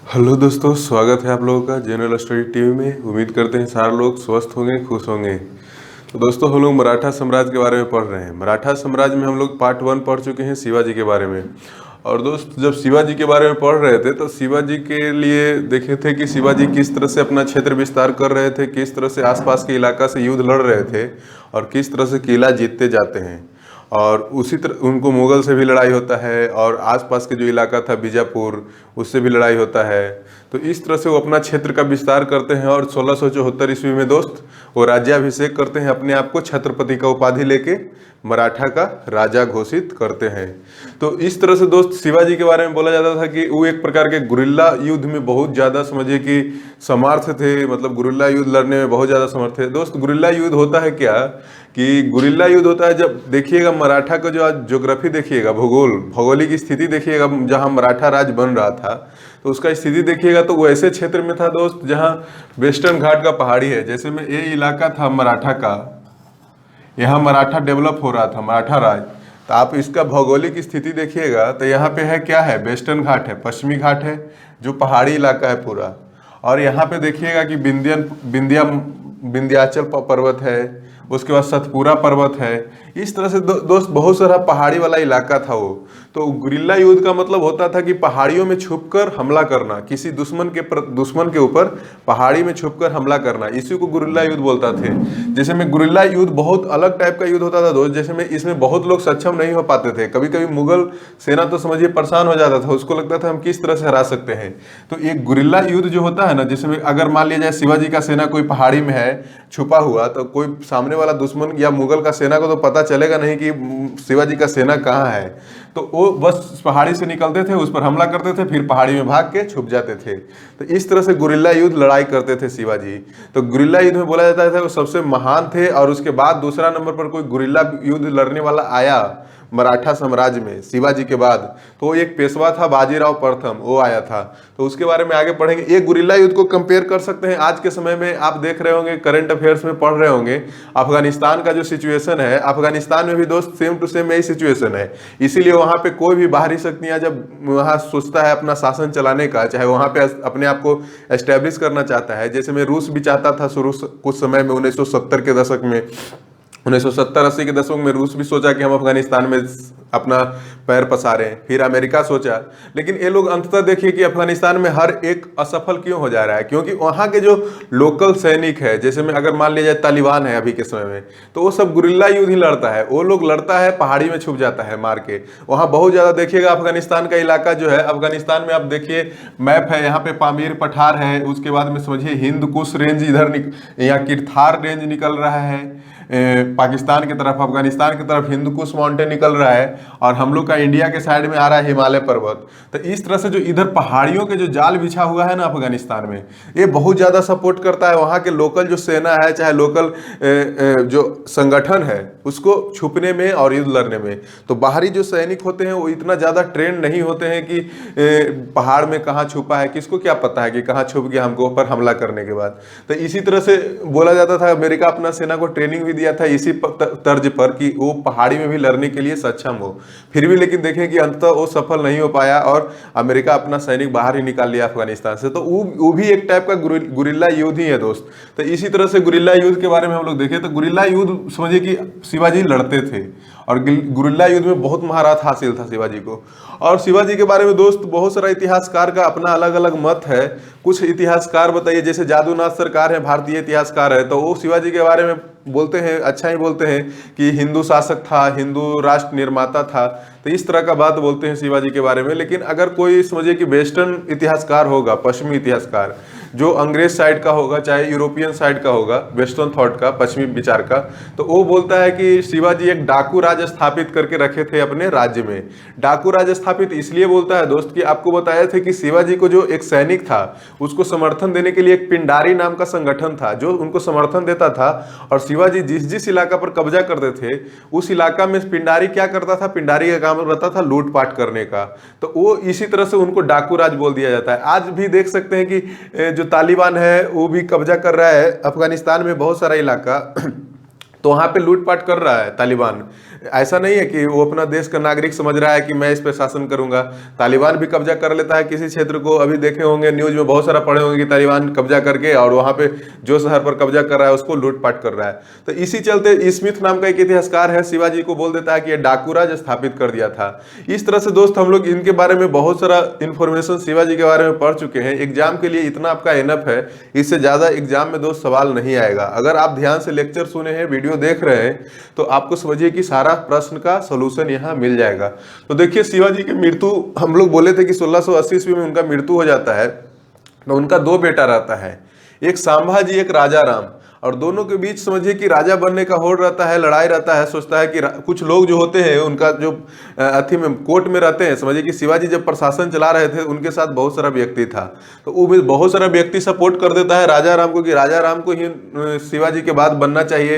Hello दोस्तों, स्वागत है आप लोगों का जनरल स्टडी टीवी में। उम्मीद करते हैं सारे लोग स्वस्थ होंगे, खुश होंगे। तो दोस्तों, हम लोग मराठा साम्राज्य के बारे में पढ़ रहे हैं। मराठा साम्राज्य में हम लोग पार्ट 1 पढ़ चुके हैं, शिवाजी के बारे में। और दोस्त, जब शिवाजी के बारे में पढ़ रहे थे तो शिवाजी के लिए देखे थे कि शिवाजी किस तरह से अपना क्षेत्र विस्तार कर रहे थे, किस तरह से आसपास के इलाका से युद्ध लड़ रहे थे और किस तरह से किला जीतते जाते हैं। और उसी तरह उनको मुगल से भी लड़ाई होता है और आसपास के जो इलाका था बीजापुर, उससे भी लड़ाई होता है। तो इस तरह से वो अपना क्षेत्र का विस्तार करते हैं और 1674 ईस्वी में दोस्त वो राज्याभिषेक करते हैं, अपने आप को छत्रपति का उपाधि लेके मराठा का राजा घोषित करते हैं। तो इस तरह से दोस्त शिवाजी के बारे में बोला जाता था कि वो एक प्रकार के गुरिल्ला युद्ध में बहुत ज़्यादा समझिए कि समर्थ थे, मतलब गुरिल्ला युद्ध लड़ने में बहुत ज़्यादा समर्थ थे। दोस्त, गुरिल्ला युद्ध होता है क्या कि गुरिल्ला युद्ध होता है, जब देखिएगा मराठा का जो आज ज्योग्राफी देखिएगा, भौगोलिक स्थिति देखिएगा, जहाँ मराठा राज्य बन रहा था तो उसका स्थिति देखिएगा तो वो ऐसे क्षेत्र में था दोस्त जहाँ वेस्टर्न घाट का पहाड़ी है। जैसे में ये इलाका था मराठा का, यहाँ मराठा डेवलप हो रहा था, मराठा राज। तो आप इसका भौगोलिक स्थिति देखिएगा तो यहाँ पे है क्या है, वेस्टर्न घाट है, पश्चिमी घाट है, जो पहाड़ी इलाका है पूरा। और यहाँ पे देखिएगा कि विंध्याचल पर्वत है, उसके बाद सतपुरा पर्वत है। इस तरह से दोस्त बहुत सारा पहाड़ी वाला इलाका था वो। तो गुरिल्ला युद्ध का मतलब होता था कि पहाड़ियों में छुपकर हमला करना, किसी दुश्मन के ऊपर पहाड़ी में छुपकर हमला करना, इसी को गुरिल्ला युद्ध बोलता थे। जैसे में गुरिल्ला युद्ध बहुत अलग टाइप का युद्ध होता था दोस्त, जैसे में इसमें बहुत लोग सक्षम नहीं हो पाते थे। कभी कभी मुगल सेना तो समझिए परेशान हो जाता था, उसको लगता था हम किस तरह से हरा सकते हैं। तो एक गुरिल्ला युद्ध जो होता है ना, जैसे में अगर मान लिया जाए शिवाजी का सेना कोई पहाड़ी में है छुपा हुआ, तो कोई सामने वाला दुश्मन या मुगल का सेना को तो पता चलेगा नहीं कि शिवाजी का सेना कहाँ है। तो वो बस पहाड़ी से निकलते थे, उस पर हमला करते थे, फिर पहाड़ी में भाग के छुप जाते थे। तो इस तरह से गुरिल्ला युद्ध लड़ाई करते थे शिवाजी। तो गुरिल्ला युद्ध में बोला जाता था वो सबसे महान थे। और उसके बाद दूसरा नंबर पर कोई गुरिल्ला युद्ध लड़ने वाला आया मराठा साम्राज्य में शिवाजी के बाद, तो वो एक पेशवा था, बाजीराव प्रथम, वो आया था। तो उसके बारे में आगे पढ़ेंगे। ये गुरिल्ला युद्ध को कंपेयर कर सकते हैं आज के समय में। आप देख रहे होंगे, करंट अफेयर्स में पढ़ रहे होंगे, अफगानिस्तान का जो सिचुएशन है, अफगानिस्तान में भी दोस्त सेम टू सेम यही सिचुएशन है। इसीलिए वहां पे कोई भी बाहरी शक्तियां जब वहां सोचता है अपना शासन चलाने का, चाहे वहां पे अपने आप को एस्टेब्लिश करना चाहता है, जैसे में रूस भी चाहता था शुरू कुछ समय में 1970 के दशक में, 1970-80 के दशक में रूस भी सोचा कि हम अफगानिस्तान में अपना पैर पसारें। फिर अमेरिका सोचा, लेकिन ये लोग अंततः देखिए कि अफगानिस्तान में हर एक असफल क्यों हो जा रहा है, क्योंकि वहाँ के जो लोकल सैनिक है, जैसे में अगर मान लिया जाए तालिबान है अभी के समय में, तो वो सब गुरिल्ला युद्ध ही लड़ता है। वो लोग लड़ता है, पहाड़ी में छुप जाता है मार के। वहाँ बहुत ज़्यादा देखिएगा अफगानिस्तान का इलाका जो है, अफगानिस्तान में आप देखिए मैप है, यहाँ पे पामीर पठार है, उसके बाद में समझिए हिंद कुश रेंज इधर यहाँ किरथार रेंज निकल रहा है पाकिस्तान की तरफ, अफगानिस्तान की तरफ हिंद कुश माउंटेन निकल रहा है, और हम लोग का इंडिया के साइड में आ रहा है हिमालय पर्वत। तो इस तरह से जो इधर पहाड़ियों के जो जाल बिछा हुआ है ना अफगानिस्तान में, ये बहुत ज़्यादा सपोर्ट करता है वहाँ के लोकल जो सेना है, चाहे लोकल जो संगठन है, उसको छुपने में और युद्ध लड़ने में। तो बाहरी जो सैनिक होते हैं वो इतना ज़्यादा ट्रेंड नहीं होते हैं कि पहाड़ में कहाँ छुपा है, किसको क्या पता है कि कहाँ छुप गया हमको ऊपर हमला करने के बाद। तो इसी तरह से बोला जाता था, अमेरिका अपना सेना को ट्रेनिंग भी दिया था इसी तर्ज पर कि वो पहाड़ी में भी लड़ने के लिए सक्षम हो। फिर भी लेकिन देखें कि अंततः वो सफल नहीं हो पाया और अमेरिका अपना सैनिक बाहर ही निकाल लिया अफगानिस्तान से। तो वो भी एक टाइप का गुरिल्ला युद्ध ही है दोस्त। तो इसी तरह से गुरिल्ला युद्ध के बारे में हम लोग देखें तो गुरिल्ला युद्ध समझिए कि शिवाजी लड़ते थे और गुरिल्ला युद्ध में बहुत महारत हासिल था शिवाजी को। और शिवाजी के बारे में दोस्त बहुत सारा इतिहासकार का अपना अलग अलग मत है। कुछ इतिहासकार बताइए, जैसे जादूनाथ सरकार है, भारतीय इतिहासकार है, तो वो शिवाजी के बारे में बोलते हैं, अच्छा ही बोलते हैं कि हिंदू शासक था, हिंदू राष्ट्र निर्माता था। तो इस तरह का बात बोलते हैं शिवाजी के बारे में। लेकिन अगर कोई समझिए कि वेस्टर्न इतिहासकार होगा, पश्चिमी इतिहासकार, जो अंग्रेज साइड का होगा चाहे यूरोपियन साइड का होगा, वेस्टर्न थॉट का, पश्चिमी विचार का, तो वो बोलता है कि शिवाजी एक डाकू राज स्थापित करके रखे थे अपने राज्य में। डाकू राज स्थापित इसलिए बोलता है दोस्त कि आपको बताया थे कि शिवाजी को जो एक सैनिक था उसको समर्थन देने के लिए एक पिंडारी नाम का संगठन था जो उनको समर्थन देता था। और शिवाजी जिस जिस इलाका पर कब्जा करते थे उस इलाका में पिंडारी क्या करता था, पिंडारी का काम रहता था लूटपाट करने का। तो वो इसी तरह से उनको डाकू राज बोल दिया जाता है। आज भी देख सकते हैं कि जो तालिबान है वो भी कब्जा कर रहा है अफगानिस्तान में बहुत सारा इलाका। तो वहां पे लूटपाट कर रहा है तालिबान। ऐसा नहीं है कि वो अपना देश का नागरिक समझ रहा है कि मैं इस पे शासन करूंगा। तालिबान भी कब्जा कर लेता है किसी क्षेत्र को। अभी देखे होंगे न्यूज में बहुत सारा पढ़े होंगे कि तालिबान कब्जा करके और वहां पे जो शहर पर कब्जा कर रहा है उसको लूटपाट कर रहा है। तो इसी चलते स्मिथ नाम का एक इतिहासकार है, शिवाजी को बोल देता है कि ये डाकू राज स्थापित कर दिया था। इस तरह से दोस्त हम लोग इनके बारे में बहुत सारा इंफॉर्मेशन शिवाजी के बारे में पढ़ चुके हैं। एग्जाम के लिए इतना आपका एनफ है, इससे ज्यादा एग्जाम में दोस्त सवाल नहीं आएगा। अगर आप ध्यान से लेक्चर सुने हैं, वीडियो देख रहे हैं, तो आपको समझिए कि सारा प्रश्न का सॉल्यूशन यहाँ मिल जाएगा। तो देखिए शिवाजी की मृत्यु, हम लोग बोले थे कि 1680 ईस्वी में उनका मृत्यु हो जाता है। तो उनका 2 बेटा रहता है, एक संभाजी, एक राजा राम। और दोनों के बीच समझिए कि राजा बनने का होड़ रहता है, लड़ाई रहता है। सोचता है कि कुछ लोग जो होते हैं उनका जो अथी में कोर्ट में रहते हैं, समझिए कि शिवाजी जब प्रशासन चला रहे थे उनके साथ बहुत सारा व्यक्ति था। तो वो भी बहुत सारा व्यक्ति सपोर्ट कर देता है राजा राम को कि राजा राम को ही शिवाजी के बाद बनना चाहिए,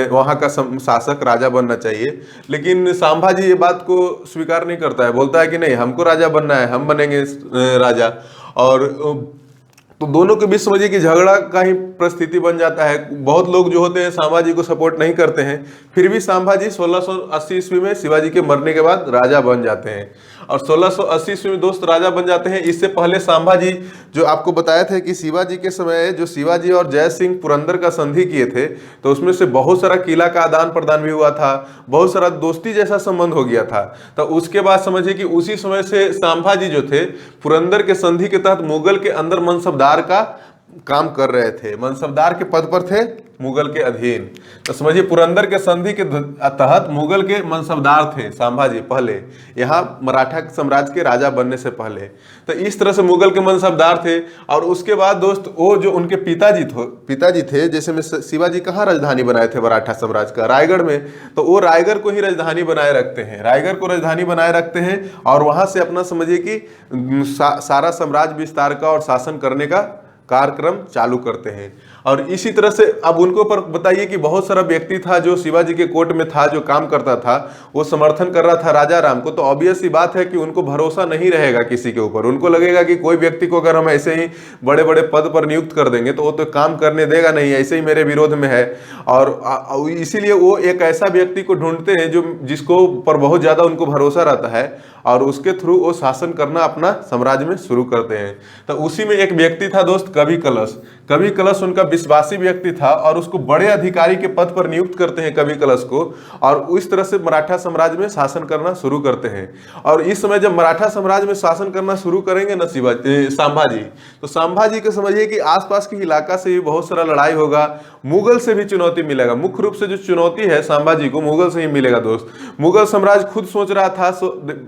वहाँ का शासक राजा बनना चाहिए। लेकिन संभाजी ये बात को स्वीकार नहीं करता है, बोलता है कि नहीं, हमको राजा बनना है, हम बनेंगे राजा। और तो दोनों के बीच समझिए कि झगड़ा का ही परिस्थिति बन जाता है। बहुत लोग जो होते हैं संभाजी को सपोर्ट नहीं करते हैं, फिर भी संभाजी 1680 ईस्वी में शिवाजी के मरने के बाद राजा बन जाते हैं। और 1680 ईस्वी में दोस्त राजा बन जाते हैं। इससे पहले संभाजी, जो आपको बताया था कि शिवाजी के समय जो शिवाजी और जय सिंह पुरंदर का संधि किए थे, तो उसमें से बहुत सारा किला का आदान प्रदान भी हुआ था, बहुत सारा दोस्ती जैसा संबंध हो गया था। तो उसके बाद समझिए कि उसी समय से संभाजी जो थे पुरंदर के संधि के तहत मुगल के अंदर मनसबदार का काम कर रहे थे, मनसबदार के पद पर थे, मुगल के अधीन। तो समझिए पुरंदर के संधि के तहत मुगल के मनसबदार थे संभाजी पहले, यहाँ मराठा साम्राज्य के राजा बनने से पहले। तो इस तरह से मुगल के मनसबदार थे। और उसके बाद दोस्त वो जो उनके पिताजी थे, जैसे में शिवाजी कहाँ राजधानी बनाए थे मराठा साम्राज्य का, रायगढ़ में। तो वो रायगढ़ को ही राजधानी बनाए रखते हैं, रायगढ़ को राजधानी बनाए रखते हैं और वहां से अपना समझिए कि सारा साम्राज्य विस्तार का और शासन करने का कार्यक्रम चालू करते हैं। और इसी तरह से अब उनको ऊपर बताइए कि बहुत सारा व्यक्ति था जो शिवाजी के कोर्ट में था, जो काम करता था, वो समर्थन कर रहा था राजा राम को। तो ऑब्वियस सी बात है कि उनको भरोसा नहीं रहेगा किसी के ऊपर। उनको लगेगा कि कोई व्यक्ति को अगर हम ऐसे ही बड़े बड़े पद पर नियुक्त कर देंगे तो वो तो काम करने देगा नहीं, ऐसे ही मेरे विरोध में है। और इसीलिए वो एक ऐसा व्यक्ति को ढूंढते हैं जो जिसको पर बहुत ज्यादा उनको भरोसा रहता है और उसके थ्रू वो शासन करना अपना साम्राज्य में शुरू करते हैं। तो उसी में एक व्यक्ति था दोस्त कवि कलश। कवि कलश उनका विश्वासी व्यक्ति था और उसको बड़े अधिकारी के पद पर नियुक्त करते हैं कवि कलश को, और इस तरह से मराठा साम्राज्य में शासन करना शुरू करते हैं। और इस समय जब मराठा साम्राज्य में शासन करना शुरू करेंगे ना संभाजी, तो संभाजी को समझिए कि आसपास के इलाका से भी बहुत सारा लड़ाई होगा, मुगल से भी चुनौती मिलेगा। मुख्य रूप से जो चुनौती है संभाजी को मुगल से ही मिलेगा दोस्त। मुगल साम्राज्य खुद सोच रहा था,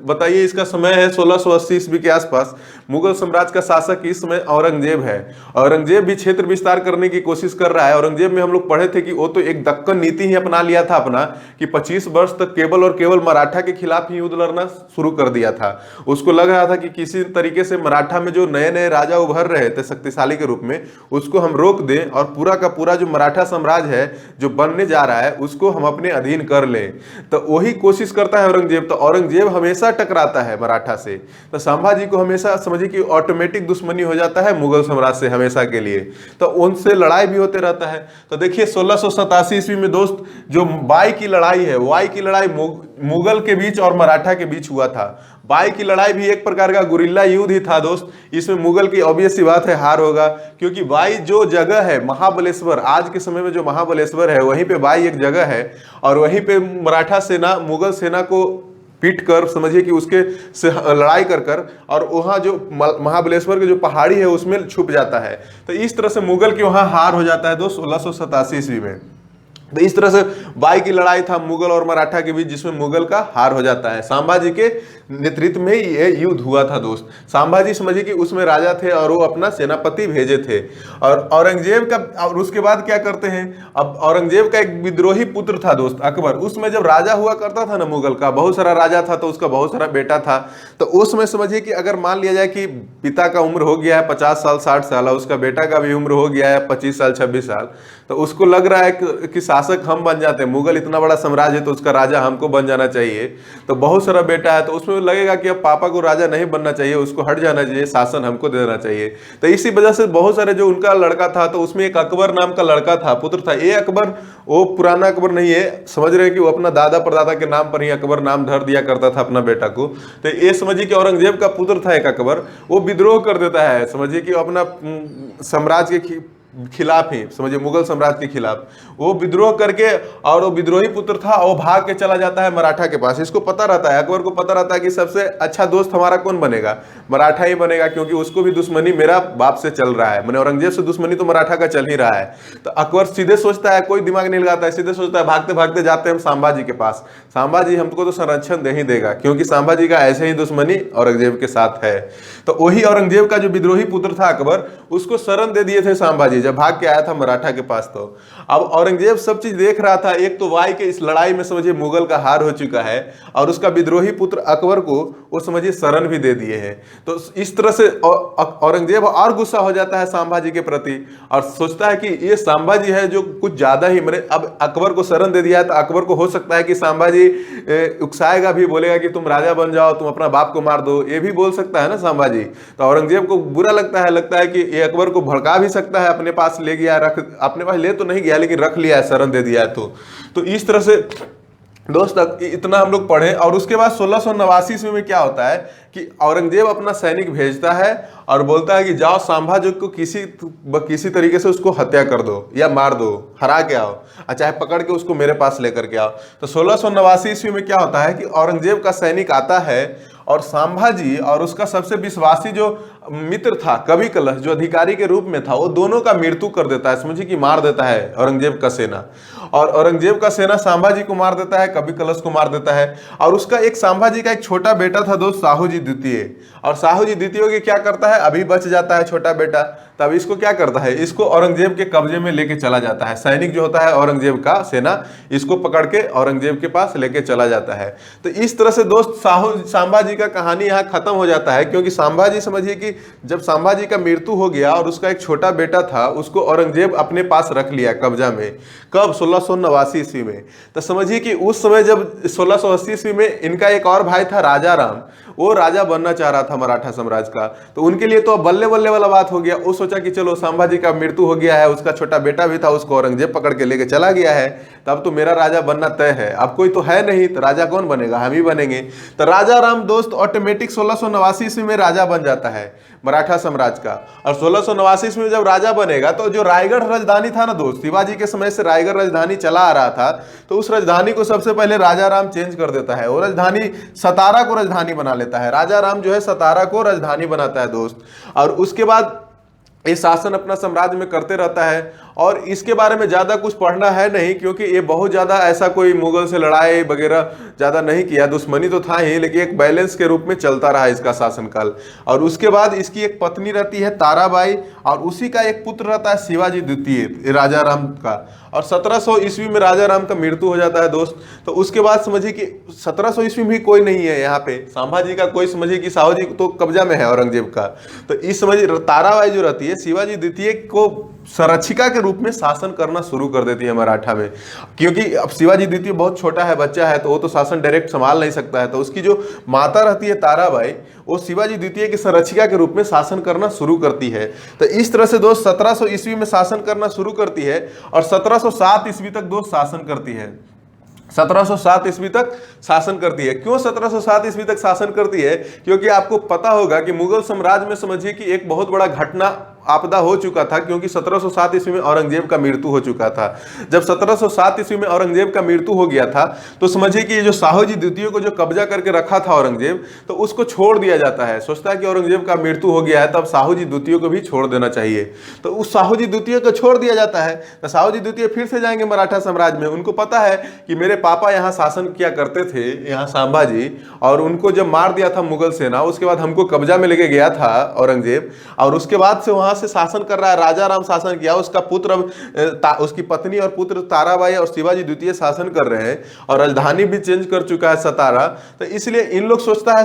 बताइए इसका समय है 1680 ईस्वी के आसपास। मुगल साम्राज्य का शासक इस समय औरंगजेब है। औरंगजेब भी क्षेत्र विस्तार करने की कोशिश कर रहा है। औरंगजेब में हम लोग पढ़े थे कि वो तो एक दक्कन नीति ही अपना लिया था अपना, कि 25 वर्ष तक केवल और केवल मराठा के खिलाफ ही युद्ध लड़ना शुरू कर दिया था। उसको लग रहा था कि किसी तरीके से मराठा में जो नए नए राजा उभर रहे थे शक्तिशाली के रूप में, उसको हम रोक दें और पूरा का पूरा जो मराठा साम्राज्य है जो बनने जा रहा है उसको हम अपने अधीन कर लें। तो वही कोशिश करता है औरंगजेब। तो औरंगजेब हमेशा टकराता है मराठा से। तो संभाजी को हमेशा समझिए कि ऑटोमेटिक दुश्मनी हो जाता है मुगल साम्राज्य से हमेशा के लिए। तो उनसे लड़ाई भी होते रहता है। तो देखिए 1687 ईस्वी में दोस्त जो वाई की लड़ाई है, वाई की लड़ाई मुगल के बीच और मराठा के बीच हुआ था। वाई की लड़ाई भी एक प्रकार का गुरिल्ला युद्ध ही था दोस्त। इसमें मुगल की ऑब्वियस सी बात है हार होगा, क्योंकि वाई जो जगह है महाबलेश्वर, आज के समय में जो महाबलेश्वर है वहीं पे वाई एक जगह है, और वहीं पे मराठा सेना मुगल सेना को पीट कर समझिए कि उसके से लड़ाई कर और वहाँ जो महाबलेश्वर के जो पहाड़ी है उसमें छुप जाता है। तो इस तरह से मुगल की वहाँ हार हो जाता है दोस्त 1687 ईस्वी में। तो इस तरह से वाई की लड़ाई था मुगल और मराठा के बीच, जिसमें मुगल का हार हो जाता है। संभाजी के नेतृत्व में ये युद्ध हुआ था दोस्त। संभाजी समझिए कि उसमें राजा थे और वो अपना सेनापति भेजे थे। और औरंगजेब का, और उसके बाद क्या करते हैं, अब औरंगजेब का एक विद्रोही पुत्र था दोस्त अकबर। उसमें जब राजा हुआ करता था ना मुगल का, बहुत सारा राजा था तो उसका बहुत सारा बेटा था। तो उसमें समझिए कि अगर मान लिया जाए कि पिता का उम्र हो गया है 50 साल 60 साल, उसका बेटा का भी उम्र हो गया है 25 साल 26 साल, तो उसको लग रहा है कि शासन शासक हम बन जाते हैं, मुगल इतना बड़ा साम्राज्य है तो उसका राजा हमको बन जाना चाहिए। तो बहुत सारा बेटा है तो उसमें लगेगा कि अब पापा को राजा नहीं बनना चाहिए, उसको हट जाना चाहिए, शासन हमको दे देना चाहिए। तो इसी वजह से बहुत सारे जो उनका लड़का था, तो उसमें एक अकबर नाम का लड़का था, पुत्र था। ये अकबर वो पुराना अकबर नहीं है, समझ रहे हैं कि वो अपना दादा परदादा के नाम पर ही अकबर नाम धर दिया करता था अपना बेटा को। तो ये समझिए कि औरंगजेब का पुत्र था एक अकबर, वो विद्रोह कर देता है, समझिए कि अपना साम्राज्य के खिलाफ ही, समझिए मुगल साम्राज्य के खिलाफ वो विद्रोह करके, और वो विद्रोही पुत्र था, वो भाग के चला जाता है मराठा के पास। इसको पता रहता है, अकबर को पता रहता है कि सबसे अच्छा दोस्त हमारा कौन बनेगा, मराठा ही बनेगा, क्योंकि उसको भी दुश्मनी मेरा बाप से चल रहा है, मैंने औरंगजेब से दुश्मनी तो मराठा का चल ही रहा है। तो अकबर सीधे सोचता है, कोई दिमाग नहीं लगाता है, सीधे सोचता है, भागते भागते जाते हैं हम संभाजी के पास, संभाजी हमको तो संरक्षण दे ही देगा, क्योंकि संभाजी का ऐसे ही दुश्मनी औरंगजेब के साथ है। तो वही औरंगजेब का जो विद्रोही पुत्र था अकबर, उसको शरण दे दिए थे संभाजी जब भाग के आया था मराठा के पास। तो अब औरंगजेब सब चीज देख रहा था, एक तो वाई के इस लड़ाई में समझिए मुगल का हार हो चुका है, और उसका विद्रोही पुत्र अकबर को वो समझिए शरण भी दे दिए हैं। तो इस तरह से औरंगजेब और गुस्सा हो जाता है संभाजी के प्रति, और सोचता है कि ये संभाजी है जो कुछ ज्यादा ही, मैंने अब अकबर को शरण दे दिया है, तो अकबर को हो सकता है कि संभाजी उकसाएगा भी, बोलेगा कि तुम राजा बन जाओ, तुम अपना बाप को मार दो, ये भी बोल सकता है ना संभाजी। तो औरंगजेब को बुरा लगता है कि ये अकबर को भड़का भी सकता है, अपने पास ले गया, रख अपने पास ले तो नहीं गया लेकिन रख लिया है, शरण दे दिया है। तो इस तरह से दोस्त इतना हम लोग पढ़े। और उसके बाद 1689 ईस्वी में क्या होता है कि औरंगजेब अपना सैनिक भेजता है और बोलता है कि जाओ संभाजी को किसी तरीके से उसको हत्या कर दो या मार दो, हरा के आओ, चाहे पकड़ के उसको मेरे पास लेकर के आओ। तो 1689 ईस्वी में क्या होता है कि औरंगजेब का सैनिक आता है, और संभाजी और उसका सबसे विश्वासी जो मित्र था कवि कलश, जो अधिकारी के रूप में था, वो दोनों का मृत्यु कर देता है, समझिए कि मार देता है औरंगजेब का सेना। और औरंगजेब का सेना संभाजी को मार देता है, कवि कलश को मार देता है। और उसका एक संभाजी का एक छोटा बेटा था दोस्त, साहू जी द्वितीय, और साहू जी द्वितीय की क्या करता है, अभी बच जाता है छोटा बेटा, तब इसको क्या करता है, इसको औरंगजेब के कब्जे में लेके चला जाता है। सैनिक जो होता है औरंगजेब का सेना, इसको पकड़ के औरंगजेब के पास लेके चला जाता है। तो इस तरह से दोस्त संभाजी का कहानी यहाँ खत्म हो जाता है, क्योंकि संभाजी समझिए कि जब संभाजी का मृत्यु हो गया और उसका एक छोटा बेटा था, उसको औरंगजेब अपने पास रख लिया कब्जा में, कब 1689 ईस्वी में। तो समझिए कि उस समय जब 1680 ईस्वी में इनका एक और भाई था राजा राम, वो राजा बनना चाह रहा था मराठा साम्राज्य का। तो उनके लिए तो बल्ले बल्ले वाला बात हो गया, वो सोचा कि चलो संभाजी का मृत्यु हो गया है, उसका छोटा बेटा भी था, उसको औरंगजेब पकड़ के लेके चला गया है, तब तो मेरा राजा बनना तय है, अब कोई तो है नहीं, तो राजा कौन बनेगा, हम ही बनेंगे। तो राजा राम दोस्त ऑटोमेटिक 1689 ईस्वी में राजा बन जाता है मराठा साम्राज्य का। और 1689 ईस्वी में जब राजा बनेगा, तो जो रायगढ़ राजधानी था ना दोस्त, शिवाजी के समय से रायगढ़ राजधानी चला आ रहा था, तो उस राजधानी को सबसे पहले राजा राम चेंज कर देता है, वो राजधानी सतारा को राजधानी बना लेता है। राजा राम जो है सतारा को राजधानी बनाता है दोस्त, और उसके बाद ये शासन अपना साम्राज्य में करते रहता है। और इसके बारे में ज़्यादा कुछ पढ़ना है नहीं, क्योंकि ये बहुत ज़्यादा ऐसा कोई मुगल से लड़ाई वगैरह ज़्यादा नहीं किया, दुश्मनी तो था ही, लेकिन एक बैलेंस के रूप में चलता रहा इसका शासनकाल। और उसके बाद इसकी एक पत्नी रहती है ताराबाई, और उसी का एक पुत्र रहता है शिवाजी द्वितीय राजा राम का। और 1700 ईस्वी में राजा राम का मृत्यु हो जाता है दोस्त। तो उसके बाद समझिए कि 1700 ईस्वी में भी कोई नहीं है यहाँ पे, संभाजी का कोई, समझिए कि साहू जी तो कब्जा में है औरंगजेब का। तो इस समझिए ताराबाई जो रहती है शिवाजी द्वितीय को संरक्षिका के रूप में शासन करना शुरू कर देती है मराठा में, क्योंकि अब शिवाजी द्वितीय बहुत छोटा है, बच्चा है, तो वो तो शासन डायरेक्ट संभाल नहीं सकता है। तो उसकी जो माता रहती है ताराबाई, वो शिवाजी द्वितीय की संरक्षिका के रूप में शासन करना शुरू करती है। तो इस तरह से दोस्त 1700 ईस्वी में शासन करना शुरू करती है, और 1707 ईस्वी तक दोस्त शासन करती है। 1707 ईस्वी तक शासन करती है। क्यों 1707 ईस्वी तक शासन करती है? क्योंकि आपको पता होगा कि मुगल साम्राज्य में समझिए कि एक बहुत बड़ा घटना आपदा हो चुका था, क्योंकि 1707 ईस्वी में औरंगजेब का मृत्यु हो चुका था। जब 1707 ईस्वी में औरंगजेब का मृत्यु हो गया था, तो समझिए कि ये जो साहू जी द्वितीय को जो कब्जा करके रखा था औरंगजेब, तो उसको छोड़ दिया जाता है। सोचता है कि औरंगजेब का मृत्यु हो गया है, तब साहू जी द्वितीय को भी छोड़ देना चाहिए। तो उस साहू जी द्वितीय को छोड़ दिया जाता है। तो साहू जी द्वितीय फिर से जाएंगे मराठा साम्राज्य में। उनको पता है कि मेरे पापा यहाँ शासन किया करते थे, यहाँ संभाजी, और उनको जब मार दिया था मुगल सेना, उसके बाद हमको कब्जा में लेके गया था औरंगजेब, और उसके बाद से वहां से शासन कर रहा है, राजा राम शासन किया, उसका पुत्र अब उसकी पत्नी और पुत्र ताराबाई और शिवाजी द्वितीय शासन कर रहे हैं और राजधानी भी चेंज कर चुका है सतारा। तो इसलिए इन लोग सोचता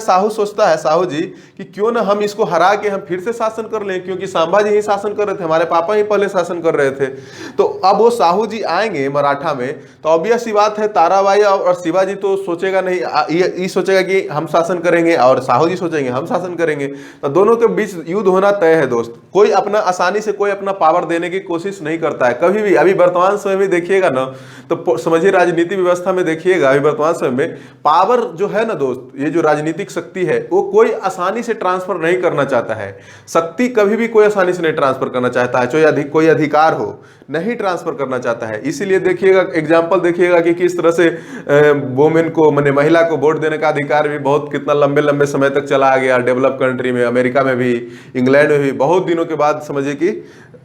है, साहू जी कि क्यों ना हम इसको हरा के हम फिर से शासन कर लें, क्योंकि संभाजी ही शासन कर रहे थे, हमारे पापा ही पहले शासन कर रहे थे। तो अब वो साहू जी आएंगे मराठा में, तो ऑब्वियस सी बात है ताराबाई और शिवाजी तो सोचेगा नहीं, ये सोचेगा कि हम शासन करेंगे और साहू जी सोचेंगे हम शासन करेंगे। तो दोनों के बीच युद्ध होना तय है दोस्त। कोई अपना आसानी से कोई अपना पावर देने की कोशिश नहीं करता है कभी भी। अभी वर्तमान समय में देखिएगा ना, तो समझिए राजनीति व्यवस्था में देखिएगा, अभी वर्तमान समय में पावर जो है ना दोस्त, ये जो राजनीतिक शक्ति है वो कोई आसानी से ट्रांसफर नहीं करना चाहता है। शक्ति कभी भी कोई आसानी से नहीं ट्रांसफर करना चाहता है, चाहे कोई अधिकार हो, नहीं ट्रांसफर करना चाहता है। इसीलिए देखिएगा, एग्जाम्पल देखिएगा कि किस तरह से वोमेन को, माने महिला को वोट देने का अधिकार भी बहुत कितना लंबे लंबे समय तक चला गया। डेवलप कंट्री में, अमेरिका में भी, इंग्लैंड में भी बहुत दिनों के बाद समझिए कि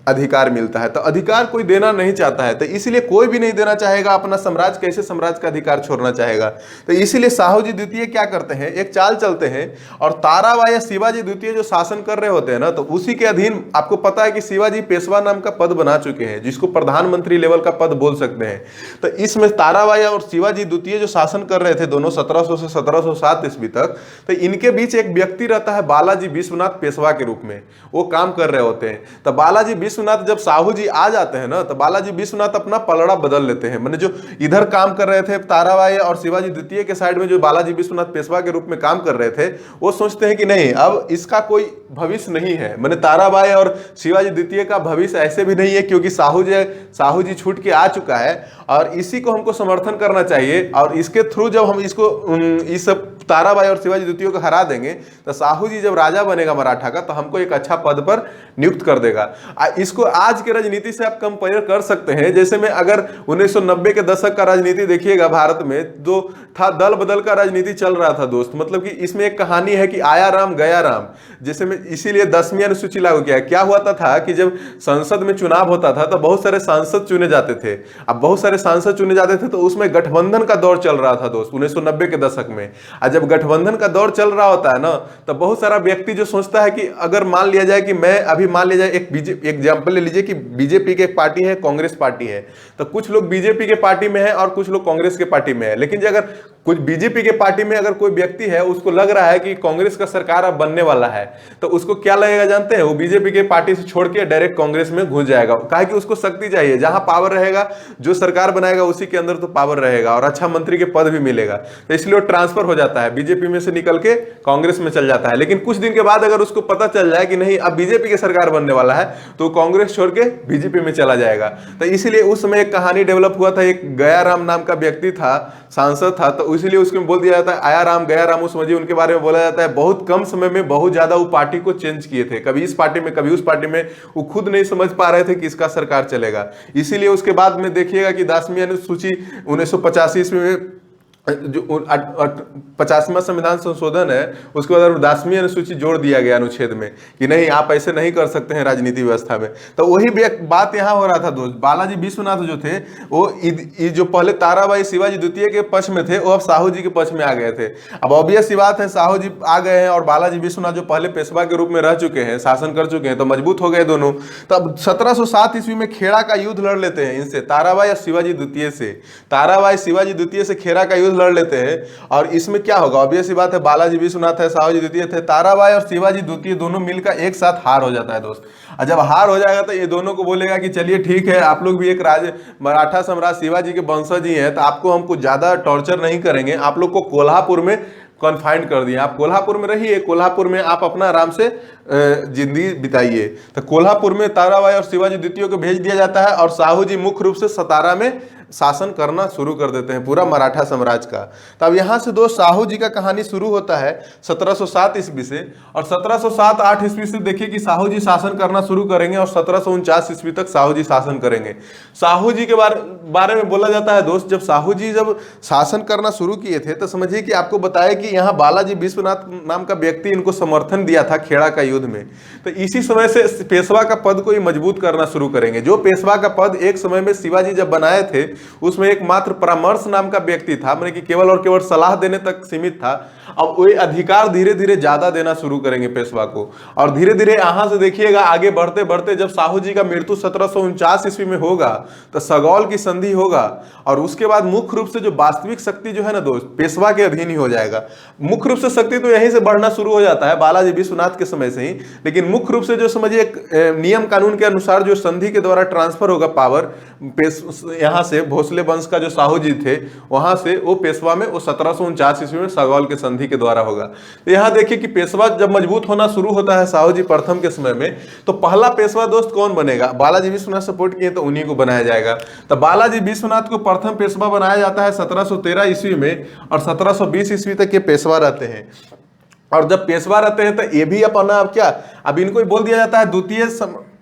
अधिकार मिलता है। तो अधिकार कोई देना नहीं चाहता है, तो इसीलिए कोई भी नहीं देना चाहेगा अपना साम्राज्य, कैसे साम्राज्य का अधिकार छोड़ना चाहेगा। तो इसीलिए साहू जी द्वितीय क्या करते हैं, एक चाल चलते हैं और ताराबाई या शिवाजी द्वितीय जो शासन कर रहे होते हैं ना, तो उसी के अधीन आपको पता है कि शिवाजी पेशवा नाम का पद बना चुके हैं, जिसको प्रधानमंत्री लेवल का पद बोल सकते हैं। तो इसमें ताराबाई और शिवाजी द्वितीय जो शासन कर रहे थे दोनों 1700 से 1707 ईस्वी तक, तो इनके बीच एक व्यक्ति रहता है बालाजी विश्वनाथ पेशवा के रूप में, वो काम कर रहे होते हैं। तो बालाजी विश्वनाथ, जब साहू जी आ जाते हैं ना, तो बालाजी विश्वनाथ अपना पलड़ा बदल लेते हैं। मैंने जो इधर काम कर रहे थे ताराबाई और शिवाजी द्वितीय के साइड में, जो बालाजी विश्वनाथ पेशवा के रूप में काम कर रहे थे, वो सोचते हैं कि नहीं, अब इसका कोई भविष्य नहीं है। मैंने ताराबाई और शिवाजी द्वितीय का भविष्य ऐसे भी नहीं है, क्योंकि साहू जी छूट के आ चुका है और इसी को हमको समर्थन करना चाहिए। और इसके थ्रू जब हम इसको इस ताराबाई और शिवाजी द्वितीय को हरा देंगे, तो साहू जी जब राजा बनेगा मराठा का, तो हमको एक अच्छा पद पर नियुक्त कर देगा। इसको आज के राजनीति से आप कंपेयर कर सकते हैं। जैसे में अगर 1990 के दशक का राजनीति देखिएगा भारत में, जो था दल बदल का राजनीति चल रहा था दोस्त। मतलब कि इसमें एक कहानी है कि आया राम गया राम, जैसे में इसीलिए 10वीं अनुसूची लागू किया। क्या हुआ था कि जब संसद में चुनाव होता था तो बहुत सारे सांसद चुने जाते थे। अब बहुत सारे सांसद चुने जाते थे तो उसमें गठबंधन का दौर चल रहा था दोस्त 1990 के दशक में। और जब गठबंधन का दौर चल रहा होता है ना, तो बहुत सारा व्यक्ति जो सोचता है कि अगर मान लिया जाए कि मैं अभी मान लिया जाए एक एग्जाम्पल ले लीजिए कि बीजेपी की एक पार्टी है, कांग्रेस पार्टी है, तो कुछ लोग बीजेपी के पार्टी में है और कुछ लोग कांग्रेस के पार्टी में है। लेकिन अगर कुछ बीजेपी के पार्टी में अगर कोई व्यक्ति है, उसको लग रहा है कि कांग्रेस का सरकार अब बनने वाला है, तो उसको क्या लगेगा जानते हैं, वो बीजेपी के पार्टी से छोड़ के डायरेक्ट कांग्रेस में घुस जाएगा। काहे कि उसको शक्ति चाहिए, जहां पावर रहेगा, जो सरकार बनाएगा उसी के अंदर तो पावर रहेगा और अच्छा मंत्री के पद भी मिलेगा। तो इसलिए वो ट्रांसफर हो जाता है, बीजेपी में से निकल के कांग्रेस में चल जाता है। लेकिन कुछ दिन के बाद अगर उसको पता चल जाए कि नहीं, अब बीजेपी की सरकार बनने वाला है, तो कांग्रेस छोड़ के बीजेपी में चला जाएगा। तो इसीलिए उस समय एक कहानी डेवलप हुआ था। एक गया राम नाम का व्यक्ति था, सांसद था, तो इसीलिए उसमें बोल दिया जाता है आया राम गया राम। समझिए उनके बारे में बोला जाता है बहुत कम समय में बहुत ज्यादा वो पार्टी को चेंज किए थे, कभी इस पार्टी में कभी उस पार्टी में। वो खुद नहीं समझ पा रहे थे कि इसका सरकार चलेगा। इसीलिए उसके बाद में देखिएगा कि 10वीं अनुसूची 1985 ईस्वी में जो 50वां संविधान संशोधन है, उसके बाद 10वीं अनुसूची जोड़ दिया गया अनुच्छेद में कि नहीं, आप ऐसे नहीं कर सकते हैं राजनीति व्यवस्था में। तो वही बात यहाँ हो रहा था दोस्त। बालाजी विश्वनाथ जो थे, वो जो पहले ताराबाई शिवाजी द्वितीय के पक्ष में थे, वो अब साहू जी के पक्ष में आ गए थे। अब ऑब्वियस सी बात है, साहू जी आ गए हैं और बालाजी विश्वनाथ जो पहले पेशवा के रूप में रह चुके हैं, शासन कर चुके हैं, तो मजबूत हो गए दोनों। तब 1707 ईस्वी में खेड़ा का युद्ध लड़ लेते हैं इनसे, ताराबाई और शिवाजी द्वितीय से। ताराबाई शिवाजी द्वितीय से खेड़ा का युद्ध लड़ लेते हैं। और इसमें क्या होगा, ऑब्वियस सी बात है, बालाजी विश्वनाथ है, साहू जी द्वितीय थे, ताराबाई और शिवाजी द्वितीय दोनों मिलकर एक साथ हार हो जाता है दोस्त। और जब हार हो जाएगा तो ये दोनों को बोलेगा कि चलिए ठीक है, आप लोग भी एक मराठा सम्राट शिवाजी के वंशज ही हैं, तो आपको हम कुछ ज्यादा टॉर्चर नहीं करेंगे, आप लोग को कोल्हापुर में कॉन्फाइंड कर दिए, आप कोल्हापुर में रहिए, कोल्हापुर में आप अपना आराम से जिंदगी बिताइए। तो कोल्हापुर में ताराबाई और शिवाजी द्वितीय को भेज दिया जाता है और साहू जी मुख्य रूप से सतारा में शासन करना शुरू कर देते हैं पूरा मराठा साम्राज्य का। तब यहाँ से दो साहू जी का कहानी शुरू होता है 1707 ईस्वी से। और 1707-8 ईस्वी से देखिए कि साहू जी शासन करना शुरू करेंगे और 1749 ईस्वी तक साहू जी शासन करेंगे। साहू जी के बारे में बोला जाता है दोस्त, जब साहू जी जब शासन करना शुरू किए थे, तो समझिए कि आपको बताया कि यहाँ बालाजी विश्वनाथ नाम का व्यक्ति इनको समर्थन दिया था खेड़ा का युद्ध में। तो इसी समय से पेशवा का पद को ही मजबूत करना शुरू करेंगे। जो पेशवा का पद एक समय में शिवाजी जब बनाए थे, उसमें एक मात्र परामर्श नाम का व्यक्ति था, मैंने कि केवल और केवल सलाह देने तक सीमित था। अब वो अधिकार धीरे धीरे ज्यादा देना शुरू करेंगे पेशवा को, और धीरे धीरे यहां से देखिएगा आगे बढ़ते बढ़ते जब साहू जी का मृत्यु 1749 ईस्वी में होगा तो सगौल की संधि होगा, और उसके बाद मुख्य रूप से जो वास्तविक शक्ति जो है ना दोस्त, पेशवा के अधीन ही हो जाएगा। मुख्य रूप से शक्ति तो यहीं से बढ़ना शुरू हो जाता है बालाजी विश्वनाथ के समय से ही, लेकिन मुख्य रूप से जो समझिए एक नियम कानून के अनुसार जो संधि के द्वारा ट्रांसफर होगा पावर, यहां से भोसले वंश का जो साहू जी थे वहां से वो पेशवा में वो 1749 ईस्वी में सगौल के संधि के द्वारा होगा। तो यहां देखिए कि पेशवा जब मजबूत होना शुरू होता है साहू जी प्रथम के समय में, तो पहला पेशवा दोस्त कौन बनेगा? बालाजी विश्वनाथ सपोर्ट किए तो उन्हीं को बनाया जाएगा। तो बालाजी विश्वनाथ को प्रथम पेशवा बनाया जाता है 1713 ईस्वी में, और 1720 ईस्वी तक ये पेशवा रहते हैं। और जब पेशवा रहते हैं तो ये भी अपना अब क्या, अब इनको ही बोल दिया जाता है द्वितीय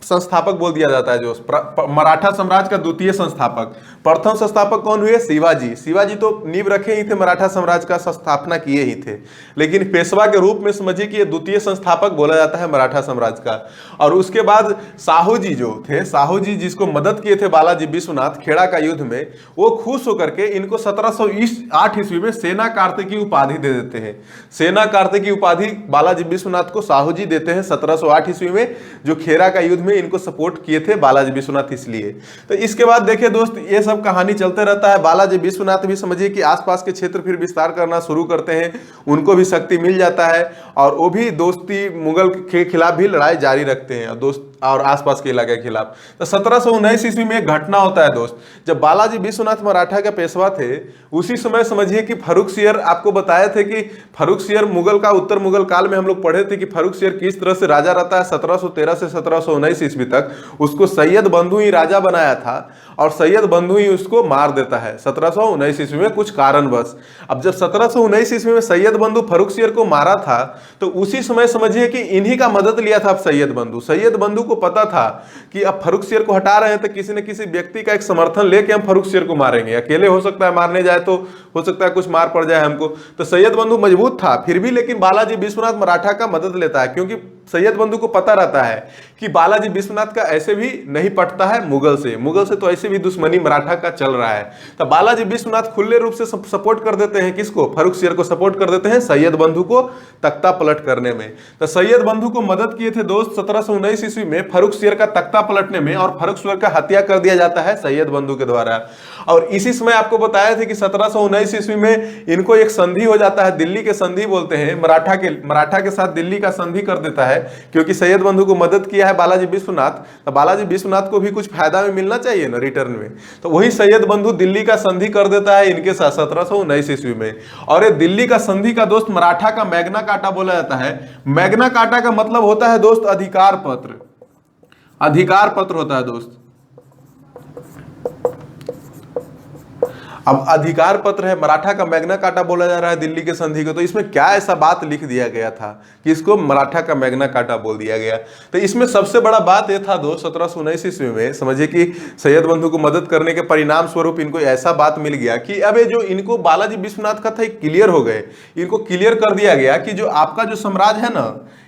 संस्थापक बोल दिया जाता है, जो मराठा साम्राज्य का द्वितीय संस्थापक। प्रथम संस्थापक कौन हुए? शिवाजी। शिवाजी तो नींव रखे ही थे, मराठा साम्राज्य का स्थापना किए ही थे, लेकिन पेशवा के रूप में समझिए कि ये द्वितीय संस्थापक बोला जाता है मराठा साम्राज्य का। और उसके बाद साहू जी जो थे, साहू जी जिसको मदद किए थे बालाजी विश्वनाथ खेड़ा का युद्ध में, वो खुश होकर के इनको 1708 ईस्वी में सेना कार्तिक की उपाधि दे देते हैं। सेना कार्तिक की उपाधि बालाजी विश्वनाथ को साहू जी देते हैं 1708 ईस्वी में, जो खेड़ा का युद्ध में इनको सपोर्ट किए थे बालाजी विश्वनाथ इसलिए। तो इसके बाद देखिए दोस्त, ये सब कहानी चलते रहता है। बालाजी विश्वनाथ भी समझिए कि आसपास के क्षेत्र फिर विस्तार करना शुरू करते हैं, उनको भी शक्ति मिल जाता है, और वो भी दोस्ती मुगल के खिलाफ भी लड़ाई जारी रखते हैं, दोस्त और आसपास के इलाके के खिलाफ। तो 1719 ईस्वी में एक घटना होता है दोस्त, जब बालाजी विश्वनाथ मराठा के पेशवा थे, उसी समय समझिए कि फर्रुखसियर, आपको बताए थे कि फर्रुखसियर मुगल का, उत्तर मुगल काल में हम लोग पढ़े थे कि फर्रुखसियर किस तरह से राजा रहता है 1713 से 1719 ईस्वी तक। उसको सैयद बंधु ही राजा बनाया था, और सैयद बंधु ही उसको मार देता है 1719 ईस्वी में कुछ कारणवश। अब जब 1719 ईस्वी में सैयद बंधु फर्रुखसियर को मारा था, तो उसी समय समझिए कि इन्हीं का मदद लिया था अब सैयद बंधु। सैयद बंधु को पता था कि अब फर्रुखसियर को हटा रहे हैं तो किसी न किसी व्यक्ति का एक समर्थन लेके हम फर्रुखसियर को मारेंगे, अकेले हो सकता है मारने जाए तो हो सकता है कुछ मार पड़ जाए हमको। तो सैयद बंधु मजबूत था फिर भी, लेकिन बालाजी विश्वनाथ मराठा का मदद लेता है, क्योंकि सैयद बंधु को पता रहता है कि बालाजी विश्वनाथ का ऐसे भी नहीं पटता है मुगल से तो ऐसे भी दुश्मनी मराठा का चल रहा है। तो बालाजी विश्वनाथ खुले रूप से सपोर्ट कर देते हैं, किसको? फर्रुखसियर को सपोर्ट कर देते हैं सैयद बंधु को तख्ता पलट करने में। तो सैयद बंधु को मदद किए थे दोस्त 1719 ईस्वी में फर्रुखसियर का तख्ता पलटने में, और फर्रुखसियर का हत्या कर दिया जाता है सैयद बंधु के द्वारा। और इसी समय आपको बताया था कि 1719 ईस्वी में इनको एक संधि हो जाता है, दिल्ली के संधि बोलते हैं, मराठा के साथ दिल्ली का संधि कर देता है, क्योंकि सैयद बंधु को मदद किया है बालाजी विश्वनाथ, तो बालाजी विश्वनाथ को भी कुछ फायदा में मिलना चाहिए ना रिटर्न में। तो वही सैयद बंधु दिल्ली का संधि कर देता है इनके साथ 1719 ईस्वी में। और ये दिल्ली का संधि का दोस्त मराठा का मैग्ना कार्टा बोला जाता है। मैग्ना कार्टा का मतलब होता है दोस्त अधिकार पत्र, अधिकार पत्र होता है दोस्त। अब अधिकार पत्र है, मराठा का मैग्ना कार्टा बोला जा रहा है दिल्ली के संधि को। तो इसमें क्या ऐसा बात लिख दिया गया था कि इसको मराठा का मैग्ना कार्टा बोल दिया गया? तो इसमें सबसे बड़ा बात यह था दोस्त 1719 ईस्वी में समझिए कि सैयद बंधु को मदद करने के परिणाम स्वरूप इनको ऐसा बात मिल गया कि अब ये जो इनको बालाजी विश्वनाथ का था क्लियर हो गए, इनको क्लियर कर दिया गया कि जो आपका जो साम्राज्य है ना,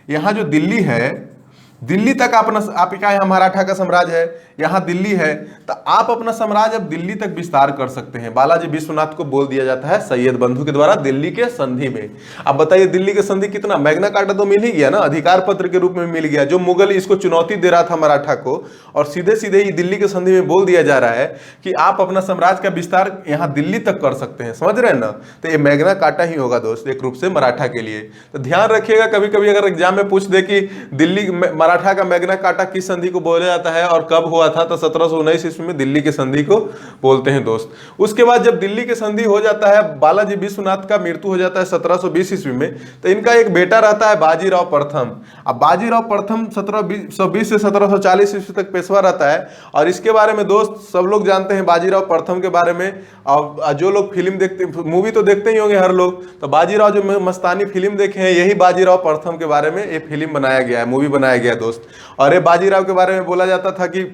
यहाँ जो दिल्ली है, दिल्ली तक आपका यहाँ मराठा का साम्राज्य है, यहाँ दिल्ली है, तो आप अपना साम्राज्य अब दिल्ली तक विस्तार कर सकते हैं। बालाजी विश्वनाथ को बोल दिया जाता है सैयद बंधु के द्वारा दिल्ली के संधि में। अब बताइए दिल्ली के संधि कितना, मैग्ना कार्टा तो मिल ही गया ना, अधिकार पत्र के रूप में मिल गया, जो मुगल इसको चुनौती दे रहा था मराठा को, और सीधे सीधे ही दिल्ली के संधि में बोल दिया जा रहा है कि आप अपना साम्राज्य का विस्तार यहाँ दिल्ली तक कर सकते हैं। समझ रहे हैं ना? तो ये मैग्ना कार्टा ही होगा दोस्त एक रूप से मराठा के लिए। तो ध्यान रखिएगा, कभी कभी अगर एग्जाम में पूछ दे कि दिल्ली मराठा का मैग्ना कार्टा किस संधि को बोला जाता है और कब हुआ था, तो 1719 ईस्वी में दिल्ली के संधि को बोलते हैं दोस्त। उसके बाद जब दिल्ली के संधि हो जाता है, बालाजी विश्वनाथ का मृत्यु हो जाता है 1720 ईस्वी में, तो इनका एक बेटा रहता है बाजीराव प्रथम। अब बाजीराव प्रथम 1720 से 1740 ईस्वी तक पेशवा रहता है, और इसके बारे में दोस्त सब लोग जानते हैं बाजीराव प्रथम के बारे में। और जो लोग फिल्म देखते, मूवी तो देखते ही होंगे हर लोग, तो बाजीराव जो मस्तानी फिल्म देखे हैं, यही बाजीराव प्रथम के बारे में ये फिल्म बनाया गया है, मूवी बनाया गया दोस्त। और ये बाजीराव के बारे में बोला जाता था कि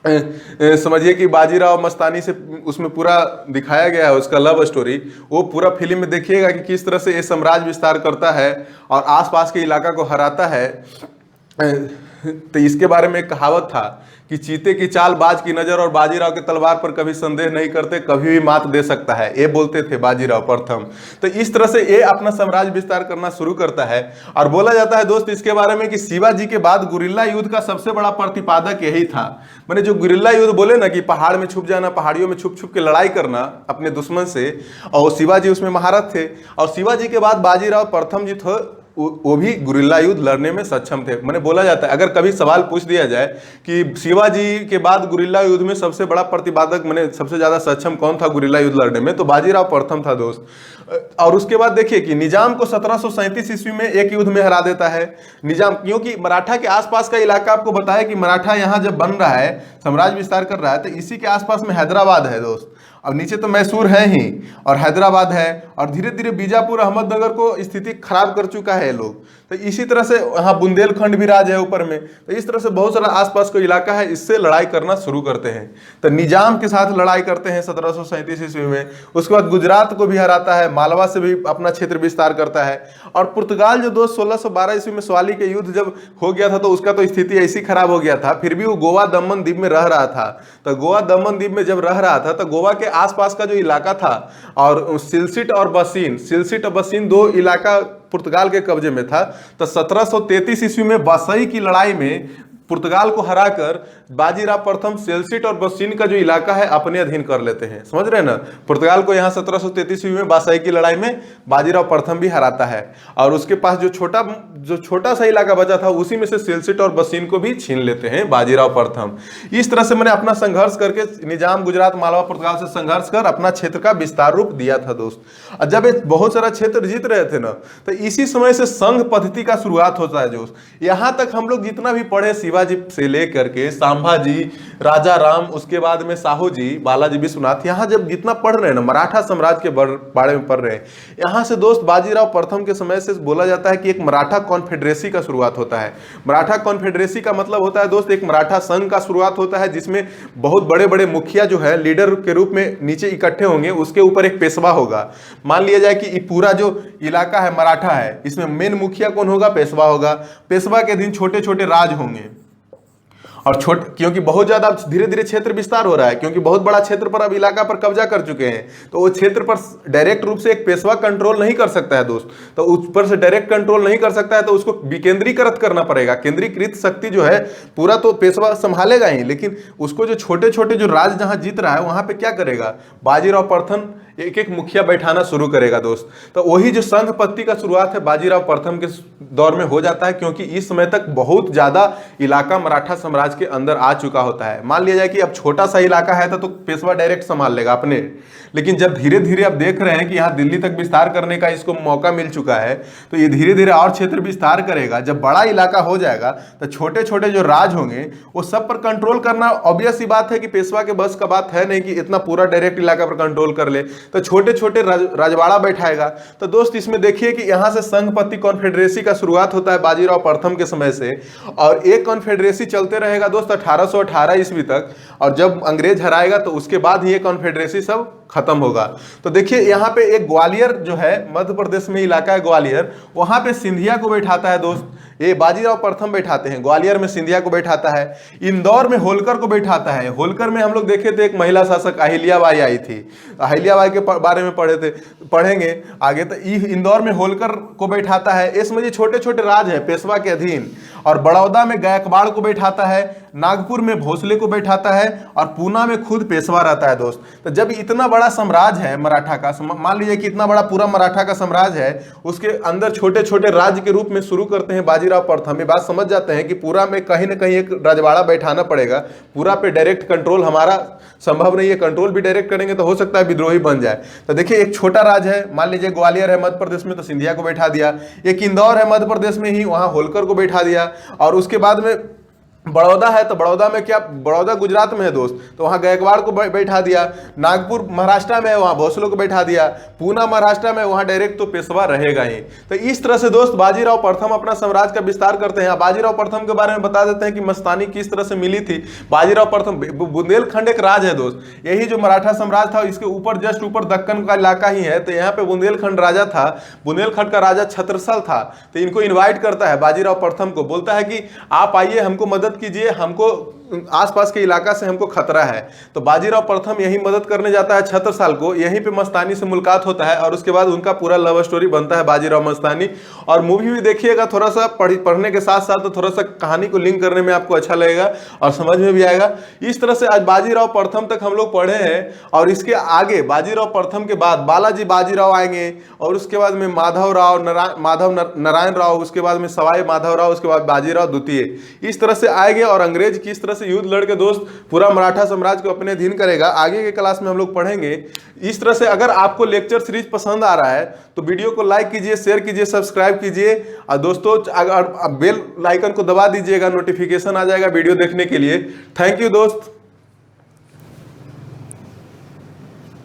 समझिए कि बाजीराव मस्तानी से उसमें पूरा दिखाया गया है उसका लव स्टोरी, वो पूरा फिल्म में देखिएगा कि किस तरह से ये साम्राज्य विस्तार करता है और आसपास के इलाका को हराता है। तो इसके बारे में एक कहावत था कि चीते की चाल बाज की नजर और बाजीराव के तलवार पर कभी संदेह नहीं करते, कभी भी मात दे सकता है, ये बोलते थे बाजीराव प्रथम। तो इस तरह से ये अपना साम्राज्य विस्तार करना शुरू करता है। और बोला जाता है दोस्त इसके बारे में कि शिवाजी के बाद गुरिल्ला युद्ध का सबसे बड़ा प्रतिपादक यही था। मैंने जो गुरिल्ला युद्ध बोले ना कि पहाड़ में छुप जाना, पहाड़ियों में छुप छुप के लड़ाई करना अपने दुश्मन से, और शिवाजी उसमें महारथ थे। और शिवाजी के बाद बाजीराव प्रथम जी थे, वो भी गुरिल्ला युद्ध लड़ने में सक्षम थे। मैंने बोला जाता है, अगर कभी सवाल पूछ दिया जाए कि शिवाजी के बाद गुरिल्ला युद्ध में सबसे बड़ा प्रतिपादक, मैंने सबसे ज्यादा सक्षम कौन था गुरिल्ला युद्ध लड़ने में, तो बाजीराव प्रथम था दोस्त। और उसके बाद देखिए कि निजाम को 1737 ईस्वी में एक युद्ध में हरा देता है निजाम, क्योंकि मराठा के आसपास का इलाका, आपको बताया कि मराठा यहाँ जब बन रहा है, साम्राज्य विस्तार कर रहा है, तो इसी के आसपास में हैदराबाद है दोस्त। अब नीचे तो मैसूर है ही और हैदराबाद है, और धीरे धीरे बीजापुर अहमदनगर को स्थिति खराब कर चुका है लोग। तो इसी तरह से वहाँ बुंदेलखंड भी राज है ऊपर में। तो इस तरह से बहुत सारा आसपास का इलाका है, इससे लड़ाई करना शुरू करते हैं। तो निजाम के साथ लड़ाई करते हैं 1737 ईस्वी में। उसके बाद गुजरात को भी हराता है, मालवा से भी अपना क्षेत्र विस्तार करता है। और पुर्तगाल जो दोस्त 1612 ईस्वी में सवाली के युद्ध जब हो गया था, तो उसका तो स्थिति ऐसी खराब हो गया था, फिर भी वो गोवा दमन द्वीप में रह रहा था। तो गोवा दमन द्वीप में जब रह रहा था, तो गोवा के आसपास का जो इलाका था, और सिलसिट और बसीन दो इलाका पुर्तगाल के कब्जे में था। तो 1733 ईस्वी में बसई की लड़ाई में पुर्तगाल को हराकर बाजीराव प्रथम सिलसिट और बसीन का जो इलाका है अपने अधीन कर लेते हैं। समझ रहे हैं ना, पुर्तगाल को यहाँ 1733 ईस्वी में बासई की लड़ाई में बाजीराव प्रथम भी हराता है। और उसके पास जो छोटा सा इलाका बचा था, उसी में से सिलसिट और बसीन को भी छीन लेते हैं बाजीराव प्रथम। इस तरह से मैंने अपना संघर्ष करके निजाम, गुजरात, मालवा, पुर्तगाल से संघर्ष कर अपना क्षेत्र का विस्तार रूप दिया था दोस्त। और जब ये बहुत सारा क्षेत्र जीत रहे थे ना, तो इसी समय से संघ पद्धति का शुरुआत होता है दोस्त। यहाँ तक हम लोग जितना भी पढ़े, शिवाजी से लेकर के संभाजी, राजा राम, उसके बाद में साहू जी, बालाजी विश्वनाथ, यहाँ जब जितना पढ़ रहे हैं ना, मराठा साम्राज्य के बारे में पढ़ रहे हैं, यहाँ से दोस्त बाजीराव प्रथम के समय से बोला जाता है कि एक मराठा कॉन्फेडरेसी का शुरुआत होता है। मराठा कॉन्फेडरेसी का मतलब होता है दोस्त एक मराठा संघ का शुरुआत होता है, जिसमें बहुत बड़े बड़े मुखिया जो है लीडर के रूप में नीचे इकट्ठे होंगे, उसके ऊपर एक पेशवा होगा। मान लिया जाए कि पूरा जो इलाका है मराठा है, इसमें मेन मुखिया कौन होगा? पेशवा होगा। पेशवा के अधीन छोटे छोटे राज होंगे, और क्योंकि बहुत ज्यादा धीरे धीरे क्षेत्र विस्तार हो रहा है, क्योंकि बहुत बड़ा क्षेत्र पर अब इलाका पर कब्जा कर चुके हैं, तो वो क्षेत्र पर डायरेक्ट रूप से एक पेशवा कंट्रोल नहीं कर सकता है दोस्त। तो उस पर से डायरेक्ट कंट्रोल नहीं कर सकता है, तो उसको विकेंद्रीकृत करना पड़ेगा। केंद्रीकृत शक्ति जो है पूरा तो पेशवा संभालेगा ही, लेकिन उसको जो छोटे छोटे जो राज जहां जीत रहा है, वहां पे क्या करेगा? बाजीराव प्रथम एक एक मुखिया बैठाना शुरू करेगा दोस्त। तो वही जो संघ पद्धति का शुरुआत है बाजीराव प्रथम के दौर में हो जाता है, क्योंकि इस समय तक बहुत ज्यादा इलाका मराठा साम्राज्य के अंदर आ चुका होता है। मान लिया जाए कि अब छोटा सा इलाका है तो पेशवा डायरेक्ट संभाल लेगा अपने, लेकिन जब धीरे धीरे अब देख रहे हैं कि यहाँ दिल्ली तक विस्तार करने का इसको मौका मिल चुका है, तो ये धीरे धीरे और क्षेत्र विस्तार करेगा। जब बड़ा इलाका हो जाएगा, तो छोटे छोटे जो राज होंगे वो सब पर कंट्रोल करना ऑब्वियस सी बात है कि पेशवा के बस का बात है नहीं कि इतना पूरा डायरेक्ट इलाका पर कंट्रोल कर ले, तो छोटे छोटे राजवाड़ा बैठाएगा। तो दोस्त इसमें देखिए कि यहाँ से संघ पद्धति कॉन्फेडरेसी का शुरुआत होता है बाजीराव प्रथम के समय से, और एक कॉन्फेडरेसी चलते रहेगा दोस्त 1818 ईस्वी तक, और जब अंग्रेज हराएगा तो उसके बाद ही ये कॉन्फेडरेसी सब खत्म होगा। तो देखिए यहाँ पे एक ग्वालियर जो है, मध्य प्रदेश में इलाका है ग्वालियर, वहां पे सिंधिया को बैठाता है दोस्त। ये बाजीराव प्रथम बैठाते हैं, ग्वालियर में सिंधिया को बैठाता है। इंदौर में होलकर को बैठाता है। होलकर में हम लोग देखे थे एक महिला शासक अहिल्याबाई आई थी, अहिल्याबाई के बारे में पढ़ेंगे आगे। तो इंदौर में होलकर को बैठाता है। इसमें ये छोटे छोटे राज है पेशवा के अधीन। और बड़ौदा में गायकवाड़ को बैठाता है, नागपुर में भोसले को बैठाता है, और पूना में खुद पेशवा रहता है दोस्त। तो जब इतना बड़ा साम्राज्य है मराठा का, मान लीजिए कि इतना बड़ा पूरा मराठा का साम्राज्य है, उसके अंदर छोटे छोटे राज्य के रूप में शुरू करते हैं बाजीराव प्रथम। ये बात समझ जाते हैं कि पूरा में कहीं ना कहीं एक राजवाड़ा बैठाना पड़ेगा, पूरा पे डायरेक्ट कंट्रोल हमारा संभव नहीं है। कंट्रोल भी डायरेक्ट करेंगे तो हो सकता है विद्रोही बन जाए। तो देखिए एक छोटा राज्य है, मान लीजिए ग्वालियर है मध्य प्रदेश में, तो सिंधिया को बैठा दिया। एक इंदौर है मध्य प्रदेश में ही, वहां होलकर को बैठा दिया। और उसके बाद में बड़ौदा है तो बड़ौदा में क्या, बड़ौदा गुजरात में है दोस्त, तो वहां गायकवाड़ को बैठा दिया। नागपुर महाराष्ट्र में है, वहां भोसले को बैठा दिया। पूना महाराष्ट्र में, वहां डायरेक्ट तो पेशवा रहेगा ही। तो इस तरह से दोस्त बाजीराव प्रथम अपना साम्राज्य का विस्तार करते हैं। बाजीराव प्रथम के बारे में बता देते हैं कि मस्तानी किस तरह से मिली थी। बाजीराव प्रथम, बुंदेलखंड एक राज है दोस्त, यही जो मराठा साम्राज्य था इसके ऊपर, जस्ट ऊपर दक्कन का इलाका ही है। तो यहाँ पे बुंदेलखंड राजा था, बुंदेलखंड का राजा छत्रसाल था। तो इनको इन्वाइट करता है बाजीराव प्रथम को, बोलता है कि आप आइए, हमको मदद कीजिए, हमको आसपास के इलाका से हमको खतरा है। तो बाजीराव प्रथम यही मदद करने जाता है छत्रसाल को। यहीं पे मस्तानी से मुलाकात होता है और उसके बाद उनका पूरा लव स्टोरी बनता है बाजीराव मस्तानी। और मूवी भी देखिएगा, थोड़ा सा पढ़ने के साथ साथ तो थोड़ा सा कहानी को लिंक करने में आपको अच्छा लगेगा और समझ में भी आएगा। इस तरह से आज बाजीराव प्रथम तक हम लोग पढ़े हैं। और इसके आगे बाजीराव प्रथम के बाद बालाजी बाजीराव आएंगे, और उसके बाद में माधव नारायण राव, उसके बाद में सवाई माधवराव, उसके बाद बाजीराव द्वितीय। इस तरह से आएंगे और अंग्रेज किस तरह से युद्ध लड़के दोस्त पूरा मराठा साम्राज्य को अपने अधीन करेगा, आगे के क्लास में हम लोग पढ़ेंगे। इस तरह से अगर आपको लेक्चर सीरीज पसंद आ रहा है तो वीडियो को लाइक कीजिए, शेयर कीजिए, सब्सक्राइब कीजिए, और दोस्तों अगर बेल आइकन को दबा दीजिएगा, नोटिफिकेशन आ जाएगा वीडियो देखने के लिए। थैंक यू दोस्त।